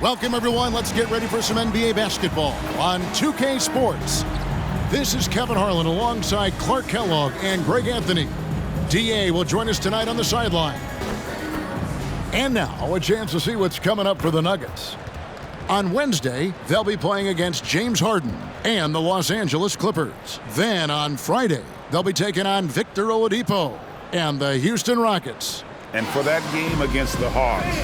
Welcome, everyone. Let's get ready for some NBA basketball on 2K Sports. This is Kevin Harlan alongside Clark Kellogg and Greg Anthony. DA will join us tonight on the sideline. And now, a chance to see what's coming up for the Nuggets. On Wednesday, they'll be playing against James Harden and the Los Angeles Clippers. Then on Friday, they'll be taking on Victor Oladipo and the Houston Rockets. And for that game against the Hawks,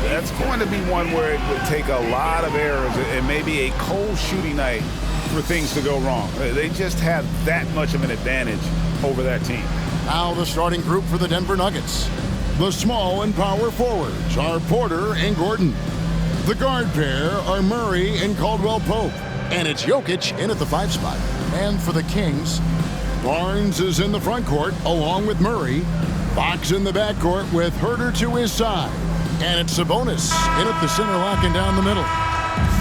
that's going to be one where it would take a lot of errors and maybe a cold shooting night for things to go wrong. They just have that much of an advantage over that team. Now the starting group for the Denver Nuggets. The small and power forwards are Porter and Gordon. The guard pair are Murray and Caldwell Pope. And it's Jokic in at the 5 spot. And for the Kings, Barnes is in the front court along with Murray. Fox in the backcourt with Herter to his side. And it's Sabonis in at the center, locking down the middle.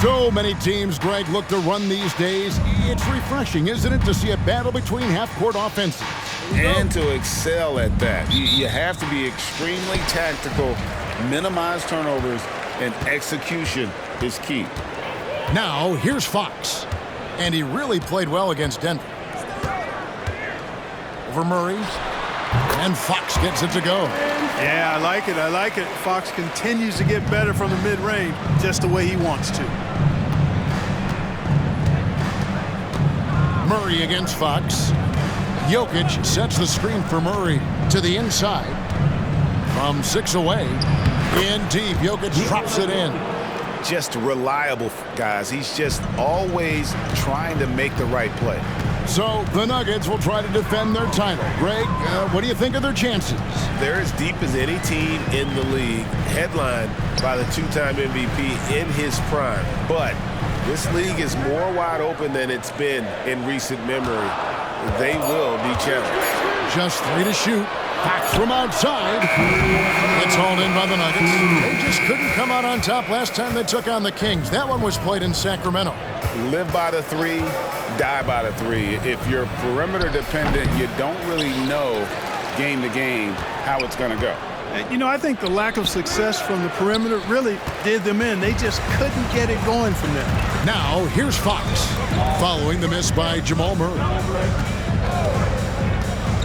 So many teams, Greg, look to run these days. It's refreshing, isn't it, to see a battle between half-court offenses? And to excel at that. You have to be extremely tactical, minimize turnovers, and execution is key. Now, here's Fox. And he really played well against Denver. Over Murray. And Fox gets it to go. Yeah, I like it. I like it. Fox continues to get better from the mid-range just the way he wants to. Murray against Fox. Jokic sets the screen for Murray to the inside. From 6 away. In deep, Jokic drops it in. Just reliable, guys. He's just always trying to make the right play. So the Nuggets will try to defend their title. Greg, what do you think of their chances? They're as deep as any team in the league, headlined by the two-time MVP in his prime. But this league is more wide open than it's been in recent memory. They will be challenged. Just 3 to shoot. Fox from outside. It's hauled in by the Nuggets. They just couldn't come out on top last time they took on the Kings. That one was played in Sacramento. Live by the 3, die by the 3. If you're perimeter dependent, you don't really know game to game how it's going to go. You know, I think the lack of success from the perimeter really did them in. They just couldn't get it going from there. Now, here's Fox, following the miss by Jamal Murray.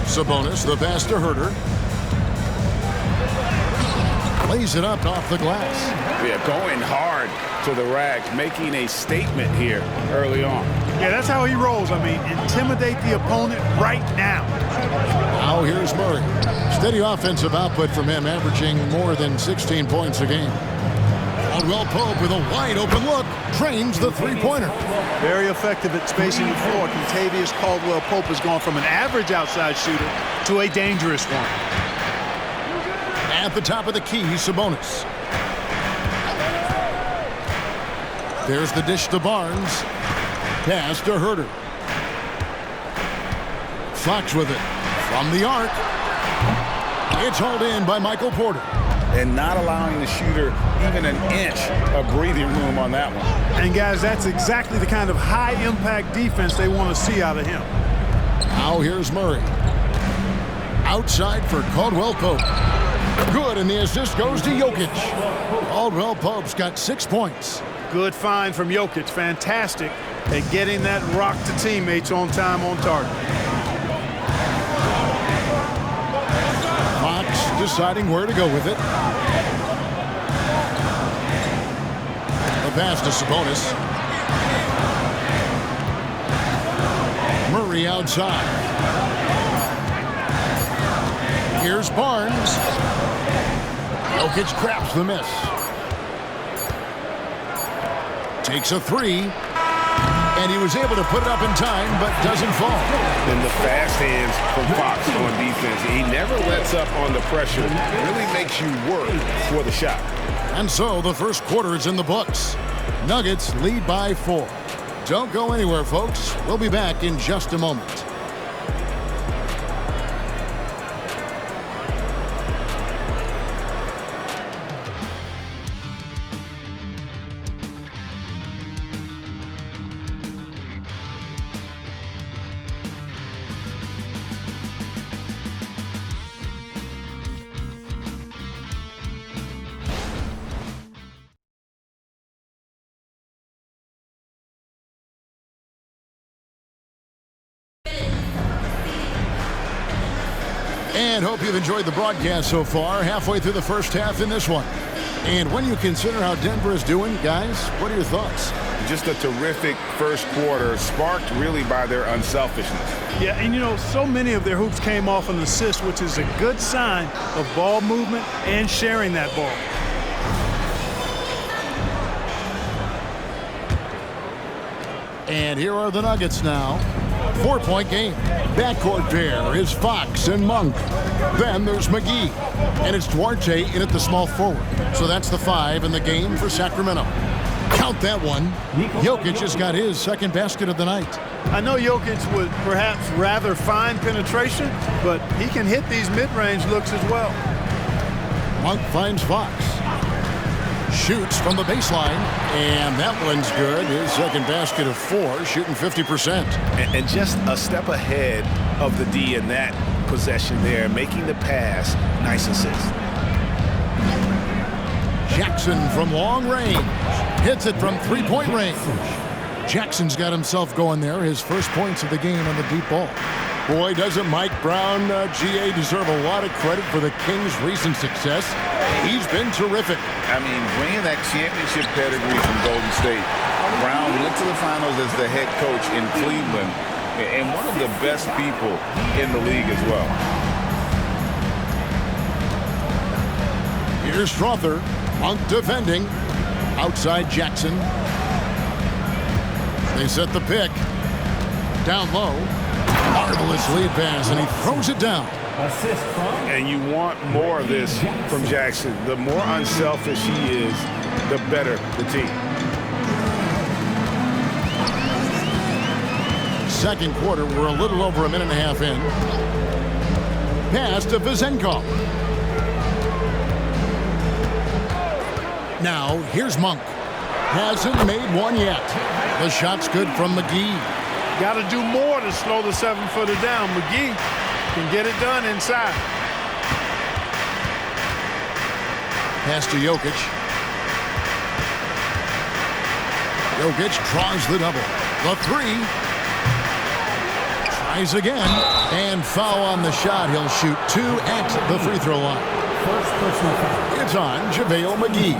Sabonis, the pass to Herter. Lays it up off the glass. Yeah, going hard to the rack, making a statement here early on. Yeah, that's how he rolls. I mean, intimidate the opponent right now. Now here's Murray. Steady offensive output from him, averaging more than 16 points a game. Caldwell Pope with a wide open look, trains the three-pointer. Very effective at spacing the floor. Kentavious Caldwell Pope has gone from an average outside shooter to a dangerous one. At the top of the key, Sabonis. There's the dish to Barnes. Pass to Herter. Fox with it. From the arc. It's hauled in by Michael Porter. And not allowing the shooter even an inch of breathing room on that one. And, guys, that's exactly the kind of high-impact defense they want to see out of him. Now here's Murray. Outside for Caldwell Pope. Good, and the assist goes to Jokic. Caldwell Pope's got 6 points. Good find from Jokic. Fantastic at getting that rock to teammates on time, on target. Fox deciding where to go with it. The pass to Sabonis. Murray outside. Here's Barnes. Jokic grabs the miss. Takes a 3. And he was able to put it up in time, but doesn't fall. And the fast hands from Fox on defense. He never lets up on the pressure. Really makes you work for the shot. And so the first quarter is in the books. Nuggets lead by 4. Don't go anywhere, folks. We'll be back in just a moment. And hope you've enjoyed the broadcast so far, halfway through the first half in this one. And when you consider how Denver is doing, guys, what are your thoughts? Just a terrific first quarter, sparked really by their unselfishness. Yeah, and you know, so many of their hoops came off an assist, which is a good sign of ball movement and sharing that ball. And here are the Nuggets now. 4-point game. Backcourt pair is Fox and Monk. Then there's McGee. And it's Duarte in at the small forward. So that's the 5 in the game for Sacramento. Count that one. Jokic has got his second basket of the night. I know Jokic would perhaps rather find penetration, but he can hit these mid-range looks as well. Monk finds Fox. Shoots from the baseline, and that one's good. His second basket of 4, shooting 50%. And just a step ahead of the D in that possession there, making the pass. Nice assist. Jackson from long range. Hits it from three-point range. Jackson's got himself going there. His first points of the game on the deep ball. Boy, doesn't Mike Brown, GA, deserve a lot of credit for the Kings' recent success. He's been terrific. I mean, bringing that championship pedigree from Golden State. Brown went to the finals as the head coach in Cleveland, and one of the best people in the league as well. Here's Strother. Monk defending. Outside Jackson. They set the pick. Down low. Marvelous lead pass, and he throws it down. And you want more of this from Jackson. The more unselfish he is, the better the team. Second quarter, we're a little over a minute and a half in. Pass to Vizenko. Now, here's Monk. Hasn't made one yet. The shot's good from McGee. Got to do more to slow the 7-footer down. McGee can get it done inside. Pass to Jokic. Jokic draws the double. The 3. Tries again. And foul on the shot. He'll shoot 2 at the free throw line. First personal foul. It's on JaVale McGee.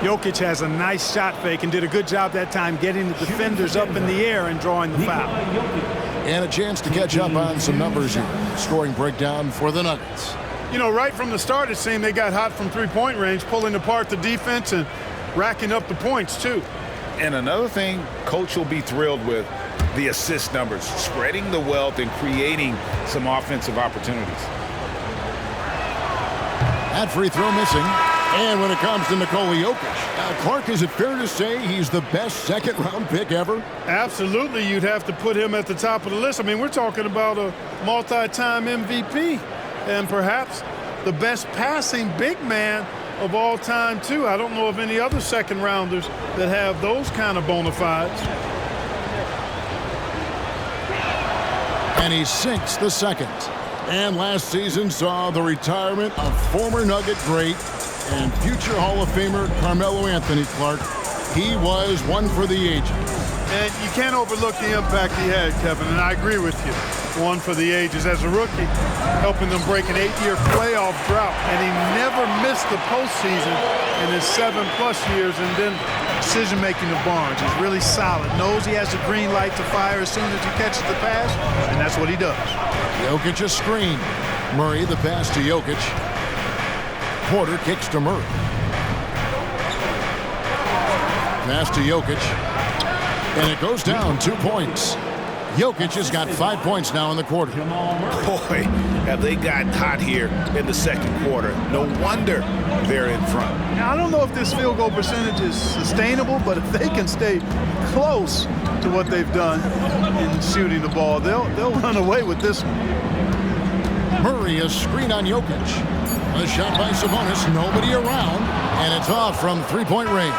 Jokic has a nice shot fake and did a good job that time getting the defenders up in the air and drawing the foul. And a chance to catch up on some numbers here. Scoring breakdown for the Nuggets. You know, right from the start, it seemed they got hot from three-point range, pulling apart the defense and racking up the points, too. And another thing Coach will be thrilled with, the assist numbers, spreading the wealth and creating some offensive opportunities. That free throw missing. And when it comes to Nikola Jokic, Clark, is it fair to say he's the best second-round pick ever? Absolutely, you'd have to put him at the top of the list. I mean, we're talking about a multi-time MVP and perhaps the best passing big man of all time, too. I don't know of any other second-rounders that have those kind of bona fides. And he sinks the second. And last season saw the retirement of former Nugget great and future Hall of Famer Carmelo Anthony Clark. He was one for the ages. And you can't overlook the impact he had, Kevin, and I agree with you. One for the ages. As a rookie, helping them break an 8-year playoff drought, and he never missed the postseason in his 7+ years in Denver. Decision-making of Barnes is really solid. Knows he has a green light to fire as soon as he catches the pass, and that's what he does. Jokic a screen. Murray the pass to Jokic. Porter kicks to Murray. Pass to Jokic. And it goes down 2 points. Jokic has got 5 points now in the quarter. Boy, have they gotten hot here in the second quarter. No wonder they're in front. Now, I don't know if this field goal percentage is sustainable, but if they can stay close to what they've done in shooting the ball, they'll run away with this one. Murray a screen on Jokic. A shot by Sabonis, nobody around, and it's off from three-point range.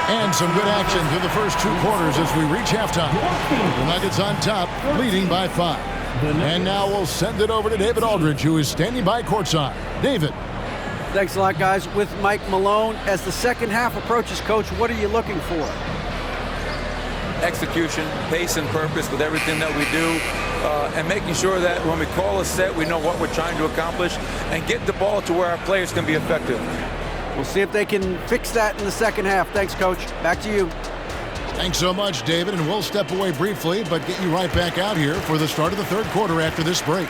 And some good action through the first 2 quarters as we reach halftime. The Nuggets on top, leading by 5. And now we'll send it over to David Aldridge, who is standing by courtside. David. Thanks a lot, guys. With Mike Malone, as the second half approaches, Coach, what are you looking for? Execution, pace, and purpose with everything that we do. and making sure that when we call a set, we know what we're trying to accomplish and get the ball to where our players can be effective. We'll see if they can fix that in the second half. Thanks, Coach. Back to you. Thanks so much, David, and we'll step away briefly, but get you right back out here for the start of the third quarter after this break.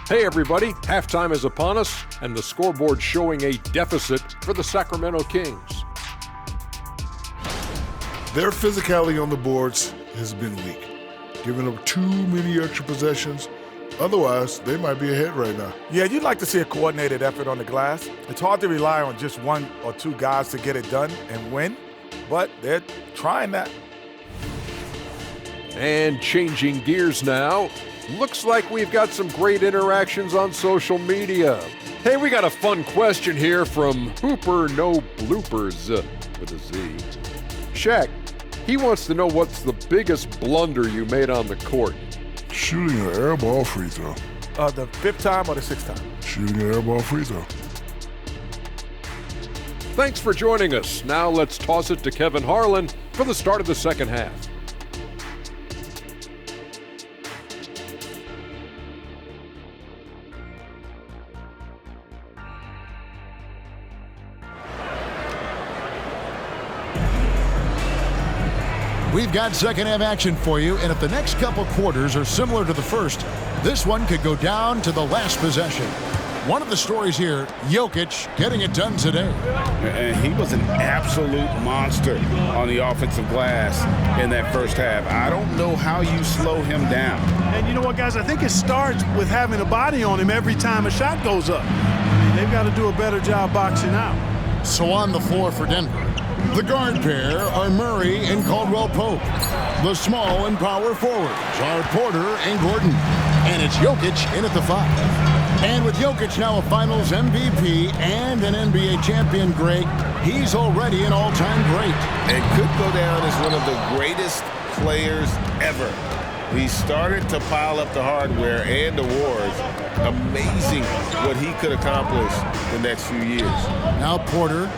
Hey everybody, halftime is upon us, and the scoreboard showing a deficit for the Sacramento Kings. Their physicality on the boards has been weak, giving up too many extra possessions. Otherwise, they might be ahead right now. Yeah, you'd like to see a coordinated effort on the glass. It's hard to rely on just one or two guys to get it done and win, but they're trying that. And changing gears now, looks like we've got some great interactions on social media. Hey, we got a fun question here from Hooper No Bloopers with a Z. Shaq, he wants to know what's the biggest blunder you made on the court. Shooting an air ball free throw. The fifth time or the sixth time? Shooting an air ball free throw. Thanks for joining us. Now let's toss it to Kevin Harlan for the start of the second half. We've got second half action for you, and if the next couple quarters are similar to the first, this one could go down to the last possession. One of the stories here, Jokic getting it done today. And he was an absolute monster on the offensive glass in that first half. I don't know how you slow him down. And you know what, guys? I think it starts with having a body on him every time a shot goes up. I mean, they've got to do a better job boxing out. So on the floor for Denver, the guard pair are Murray and Caldwell Pope. The small and power forwards are Porter and Gordon. And it's Jokic in at the 5. And with Jokic now a Finals MVP and an NBA champion, Greg, he's already an all-time great. And could go down as one of the greatest players ever. He started to pile up the hardware and awards. Amazing what he could accomplish the next few years. Now Porter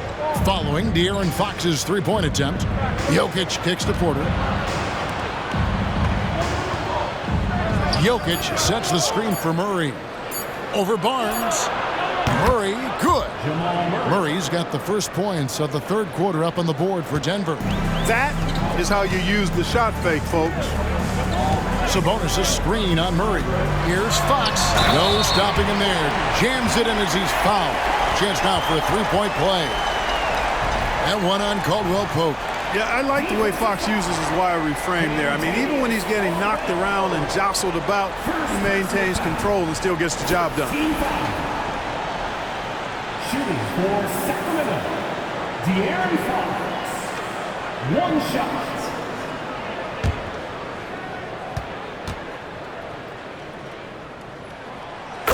following De'Aaron Fox's three-point attempt. Jokic kicks to Porter. Jokic sets the screen for Murray. Over Barnes. Murray, good. Murray's got the first points of the third quarter up on the board for Denver. That is how you use the shot fake, folks. Sabonis' screen on Murray. Here's Fox. No stopping him there. Jams it in as he's fouled. Chance now for a three-point play. And one on Caldwell Pope. Yeah, I like the way Fox uses his wiry frame there. I mean, even when he's getting knocked around and jostled about, he maintains control and still gets the job done. Shooting for Sacramento, De'Aaron Fox. One shot.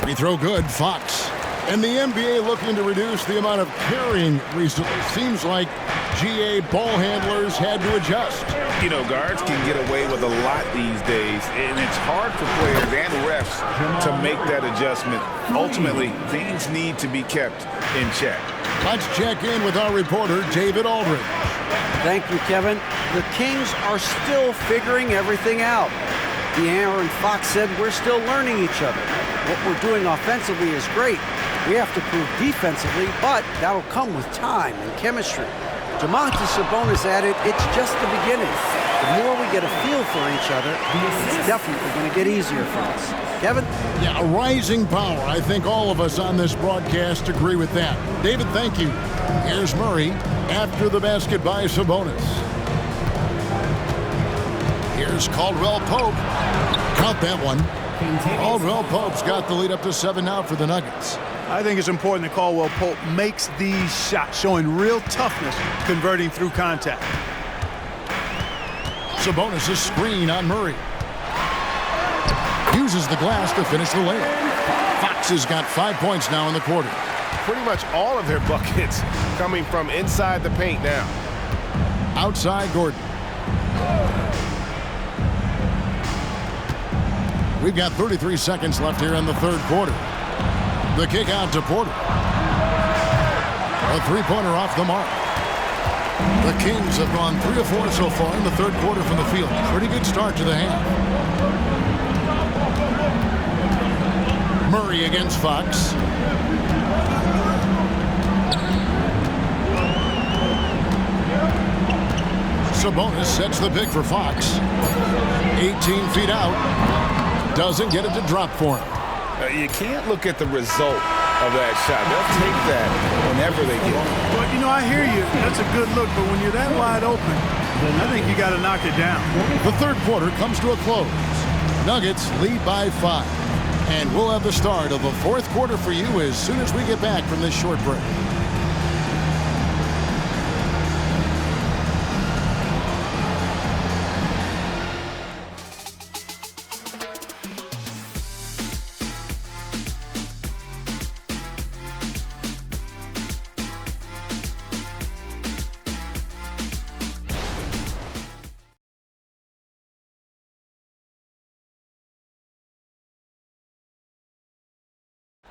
Free throw good, Fox. And the NBA looking to reduce the amount of carrying recently. Seems like GA ball handlers had to adjust. You know, guards can get away with a lot these days, and it's hard for players and refs to make that adjustment. Ultimately, things need to be kept in check. Let's check in with our reporter, David Aldridge. Thank you, Kevin. The Kings are still figuring everything out. De'Aaron Fox said we're still learning each other. What we're doing offensively is great. We have to prove defensively, but that'll come with time and chemistry. Domantas Sabonis added, it's just the beginning. The more we get a feel for each other, it's definitely going to get easier for us. Kevin? Yeah, a rising power. I think all of us on this broadcast agree with that. David, thank you. Here's Murray after the basket by Sabonis. Here's Caldwell Pope. Count that one. Caldwell Pope's got the lead up to 7 now for the Nuggets. I think it's important that Caldwell Pope makes these shots, showing real toughness, converting through contact. Sabonis' screen on Murray. Uses the glass to finish the layup. Fox has got 5 points now in the quarter. Pretty much all of their buckets coming from inside the paint now. Outside Gordon. We've got 33 seconds left here in the third quarter. The kick out to Porter. A three-pointer off the mark. The Kings have gone 3 of 4 so far in the third quarter from the field. Pretty good start to the half. Murray against Fox. Sabonis sets the pick for Fox. 18 feet out. Doesn't get it to drop for him. You can't look at the result of that shot. They'll take that whenever they get it. But, you know, I hear you. That's a good look. But when you're that wide open, I think you got to knock it down. The third quarter comes to a close. Nuggets lead by 5. And we'll have the start of the fourth quarter for you as soon as we get back from this short break.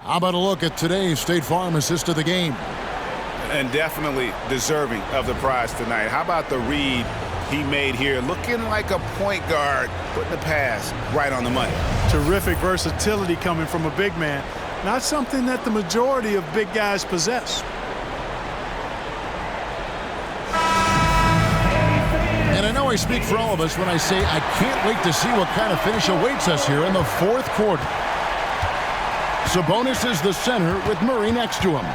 How about a look at today's State Farm assist of the game? And definitely deserving of the prize tonight. How about the read he made here? Looking like a point guard, putting the pass right on the money. Terrific versatility coming from a big man. Not something that the majority of big guys possess. And I know I speak for all of us when I say I can't wait to see what kind of finish awaits us here in the fourth quarter. Sabonis is the center with Murray next to him.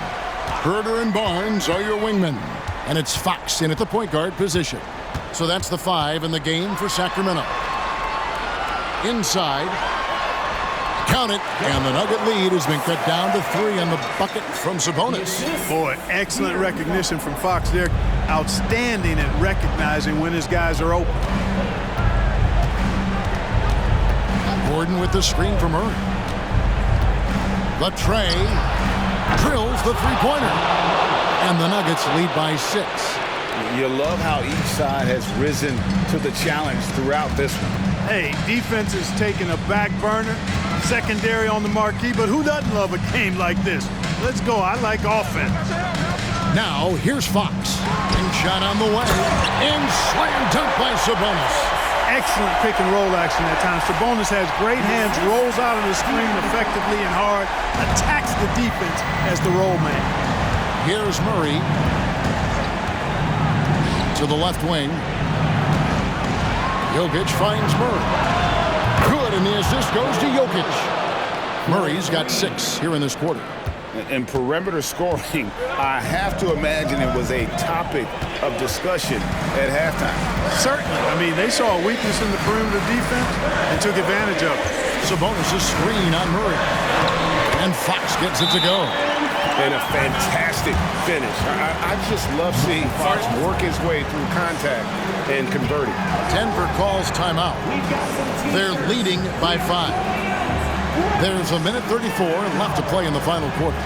Herter and Barnes are your wingmen. And it's Fox in at the point guard position. So that's the 5 in the game for Sacramento. Inside. Count it. And the Nugget lead has been cut down to 3 on the bucket from Sabonis. Boy, excellent recognition from Fox there. Outstanding at recognizing when his guys are open. Gordon with the screen from Murray. The tray drills the three-pointer. And the Nuggets lead by 6. You love how each side has risen to the challenge throughout this one. Hey, defense is taking a back burner, secondary on the marquee, but who doesn't love a game like this? Let's go. I like offense. Now, here's Fox. And shot on the way. And slam dunk by Sabonis. Excellent pick and roll action at times. Sabonis has great hands, rolls out of the screen effectively and hard, attacks the defense as the roll man. Here's Murray to the left wing. Jokic finds Murray. Good, and the assist goes to Jokic. Murray's got 6 here in this quarter. And perimeter scoring, I have to imagine it was a topic of discussion at halftime. Certainly. I mean, they saw a weakness in the perimeter defense and took advantage of it. Sabonis' screen on Murray. And Fox gets it to go. And a fantastic finish. I just love seeing Fox work his way through contact and converting. Denver calls timeout. They're leading by 5. There's a minute 34 left to play in the final quarter.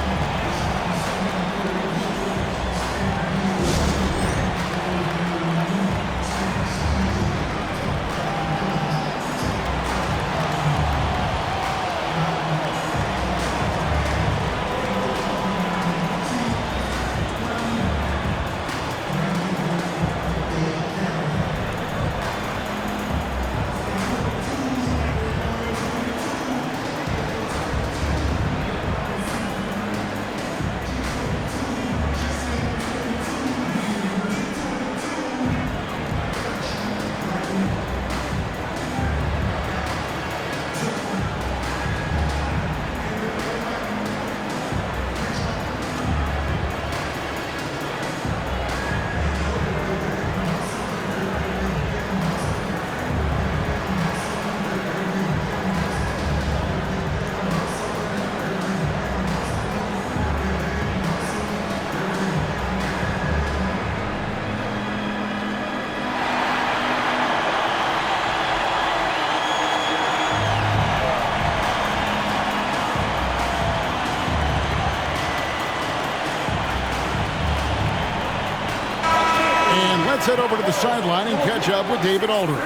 Let's head over to the sideline and catch up with David Aldridge.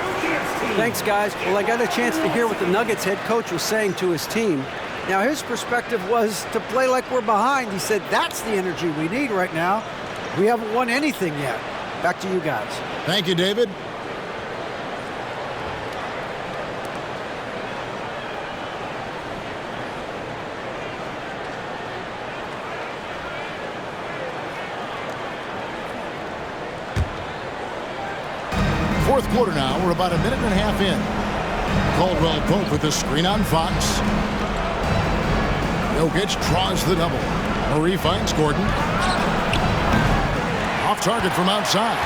Thanks, guys. Well, I got a chance to hear what the Nuggets head coach was saying to his team. Now, his perspective was to play like we're behind. He said, that's the energy we need right now. We haven't won anything yet. Back to you guys. Thank you, David. Fourth quarter now. We're about a minute and a half in. Caldwell Pope with the screen on Fox. Jokic draws the double. Murray finds Gordon. Off target from outside.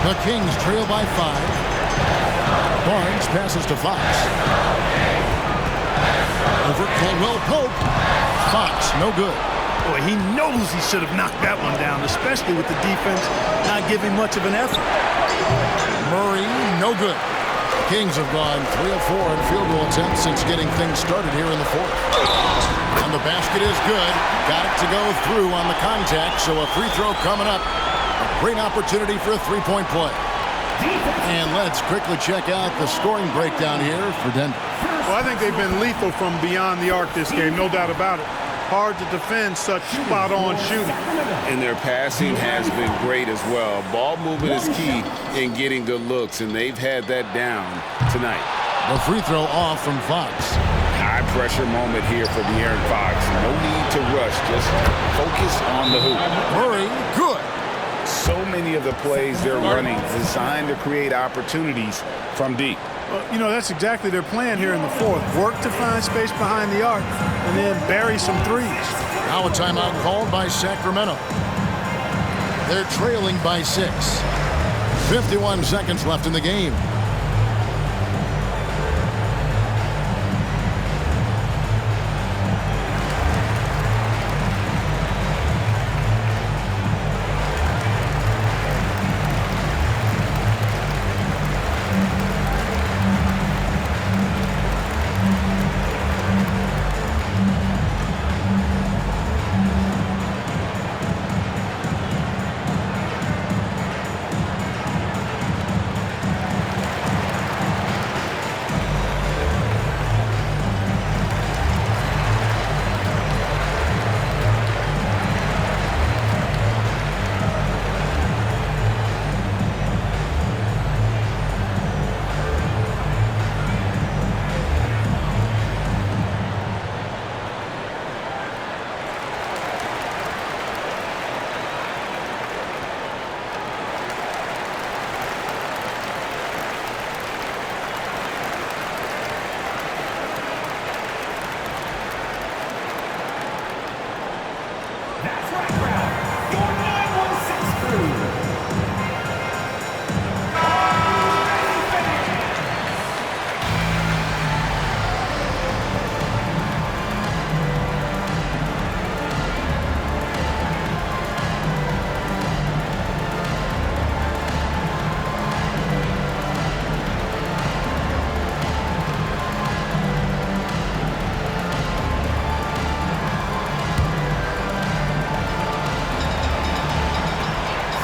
The Kings trail by 5. Barnes passes to Fox. Over Caldwell Pope. Fox, no good. Boy, he knows he should have knocked that one down, especially with the defense not giving much of an effort. Murray, no good. Kings have gone 3 of 4 in field goal attempts since getting things started here in the fourth. And the basket is good. Got it to go through on the contact, so a free throw coming up. A great opportunity for a three-point play. And let's quickly check out the scoring breakdown here for Denver. Well, I think they've been lethal from beyond the arc this game, no doubt about it. Hard to defend such spot-on shooting. And their passing has been great as well. Ball movement is key in getting good looks, and they've had that down tonight. The free throw off from Fox. High-pressure moment here for De'Aaron Fox. No need to rush. Just focus on the hoop. Murray, good. So many of the plays they're running designed to create opportunities from deep. Well, you know, that's exactly their plan here in the fourth. Work to find space behind the arc and then bury some threes. Now a timeout called by Sacramento. They're trailing by 6. 51 seconds left in the game.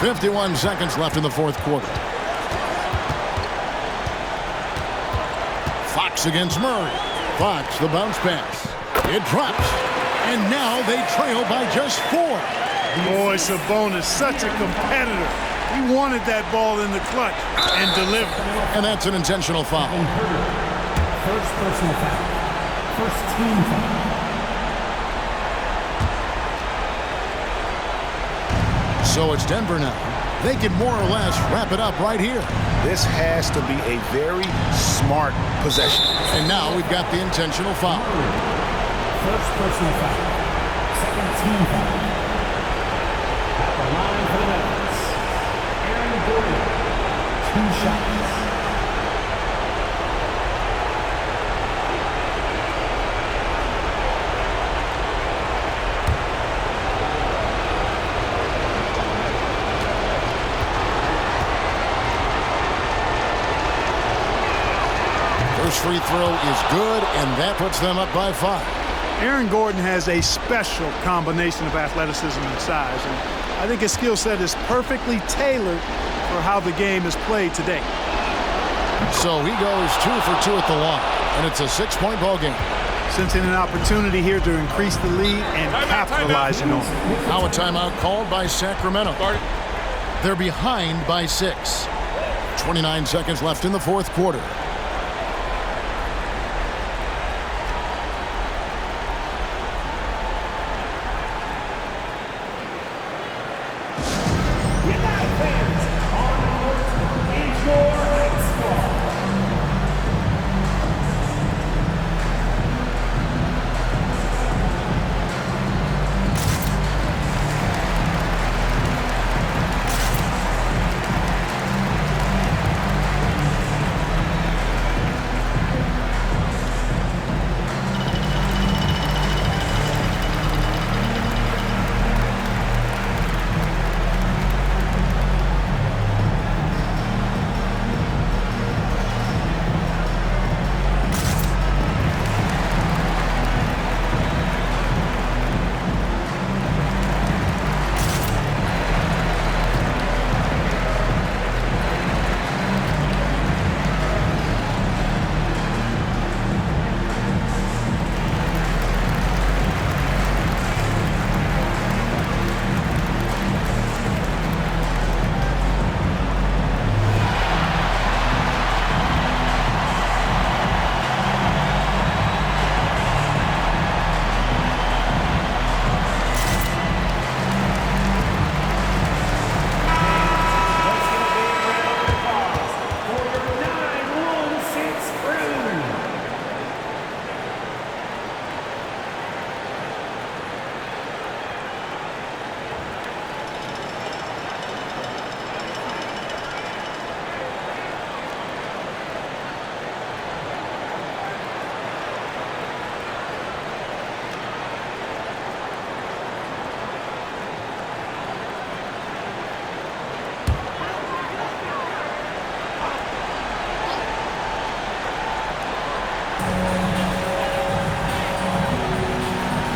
.51 seconds left in the fourth quarter. Fox against Murray. Fox, the bounce pass. It drops. And now they trail by just 4. Boy, Sabonis, such a competitor. He wanted that ball in the clutch and delivered. And that's an intentional foul. First personal foul. First team foul. So it's Denver now. They can more or less wrap it up right here. This has to be a very smart possession. And now we've got the intentional foul. First personal foul. Second team foul. At the line for the Nuggets, Aaron Gordon. 2 shots. First free throw is good, and that puts them up by 5. Aaron Gordon has a special combination of athleticism and size, and I think his skill set is perfectly tailored for for how the game is played today. So he goes 2 for 2 at the line, and it's a 6-point ball game. Sensing an opportunity here to increase the lead and capitalizing on it. Now a timeout called by Sacramento. They're behind by 6. 29 seconds left in the fourth quarter.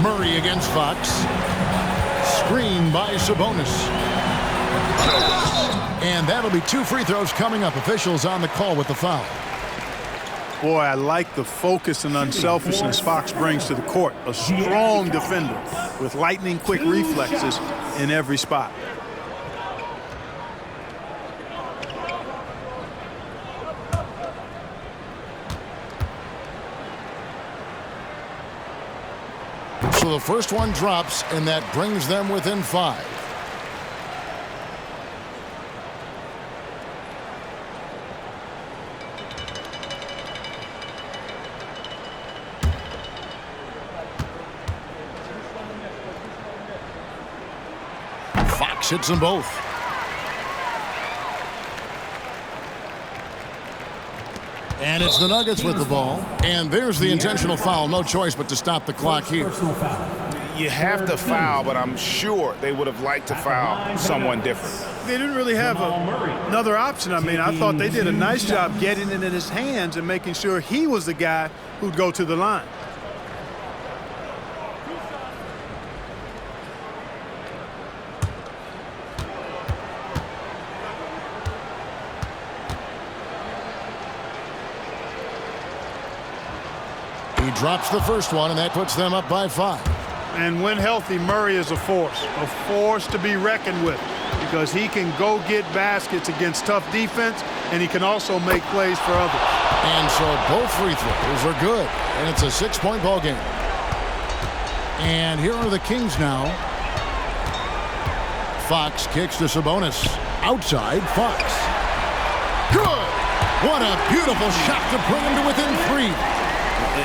Murray against Fox. Screen by Sabonis. And that'll be 2 free throws coming up. Officials on the call with the foul. Boy, I like the focus and unselfishness Fox brings to the court. A strong defender with lightning-quick reflexes in every spot. So the first one drops, and that brings them within 5. Fox hits them both. And it's the Nuggets with the ball. And there's the intentional foul. No choice but to stop the clock here. You have to foul, but I'm sure they would have liked to foul someone different. They didn't really have another option. I mean, I thought they did a nice job getting it in his hands and making sure he was the guy who'd go to the line. He drops the first one, and that puts them up by 5. And when healthy, Murray is a force to be reckoned with, because he can go get baskets against tough defense, and he can also make plays for others. And so both free throws are good, and it's a 6-point ball game. And here are the Kings now. Fox kicks to Sabonis. Outside, Fox. Good! What a beautiful shot to bring him to within 3.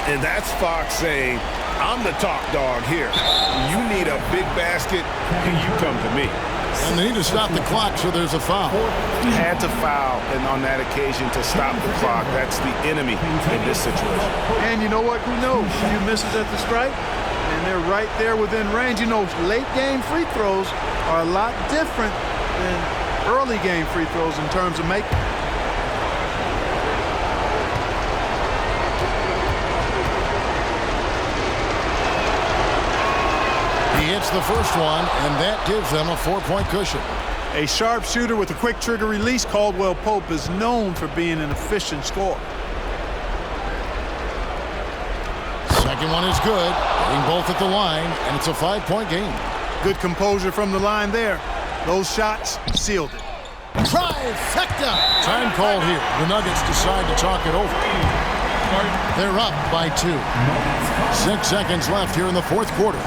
And that's Fox saying, I'm the top dog here. You need a big basket, and you come to me. And they need to stop the clock, so there's a foul. Had to foul, and on that occasion to stop the clock. That's the enemy in this situation. And you know what? Who knows? You misses at the stripe, and they're right there within range. You know, late game free throws are a lot different than early game free throws in terms of making. He hits the first one, and that gives them a 4-point cushion. A sharpshooter with a quick trigger release, Caldwell Pope is known for being an efficient scorer. Second one is good. Getting both at the line, and it's a 5-point game. Good composure from the line there. Those shots sealed it. Trifecta! Time called here. The Nuggets decide to talk it over. They're up by 2. 6 seconds left here in the fourth quarter.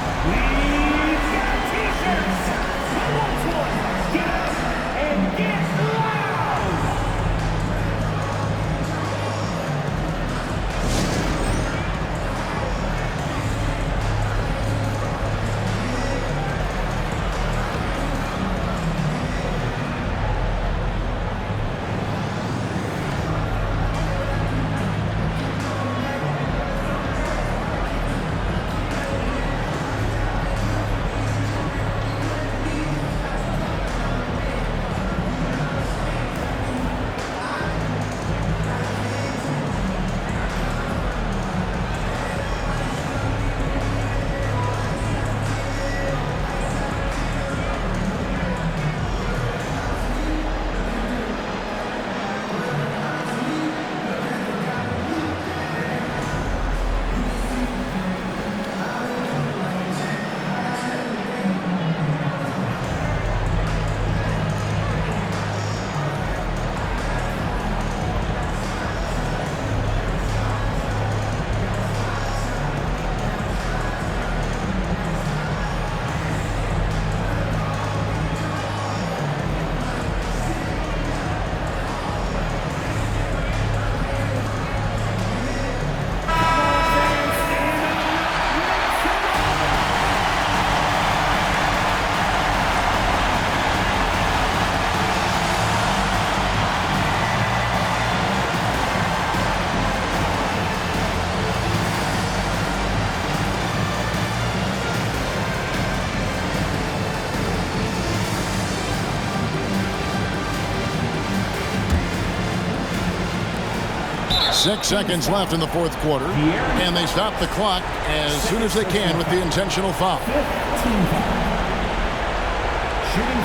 Six seconds left in the fourth quarter, and they stop the clock as soon as they can with the intentional foul. Shooting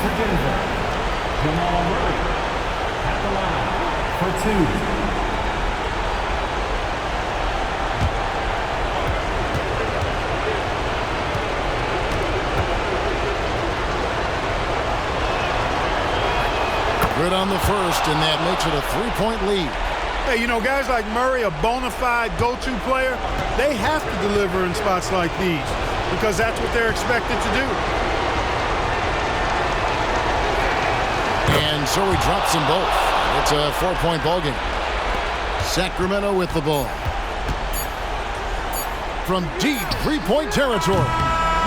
for Denver, Jamal Murray at the line for 2. Good on the first, and that makes it a 3-point lead. Hey, you know, guys like Murray, a bona fide go-to player, they have to deliver in spots like these because that's what they're expected to do. And so he drops them both. It's a 4-point ball game. Sacramento with the ball. From deep 3-point territory.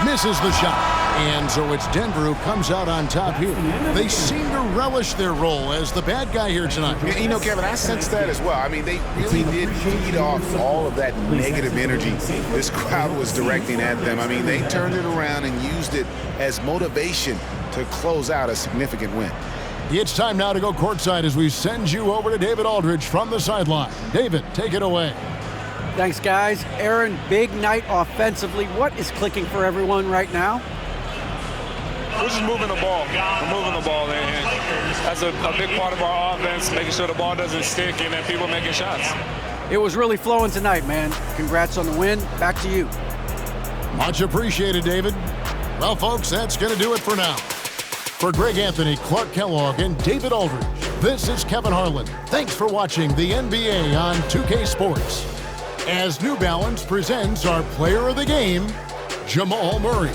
Misses the shot. And so it's Denver who comes out on top here. They seem to relish their role as the bad guy here tonight. You know, Kevin, I sense that as well. I mean, they really did feed off all of that negative energy this crowd was directing at them. I mean, they turned it around and used it as motivation to close out a significant win. It's time now to go courtside as we send you over to David Aldridge from the sideline. David, take it away. Thanks, guys. Aaron, big night offensively. What is clicking for everyone right now? We're just moving the ball. We're moving the ball, and that's a big part of our offense, making sure the ball doesn't stick and that people making shots. It was really flowing tonight, man. Congrats on the win. Back to you. Much appreciated, David. Well, folks, that's going to do it for now. For Greg Anthony, Clark Kellogg, and David Aldridge, this is Kevin Harlan. Thanks for watching the NBA on 2K Sports. As New Balance presents our player of the game, Jamal Murray.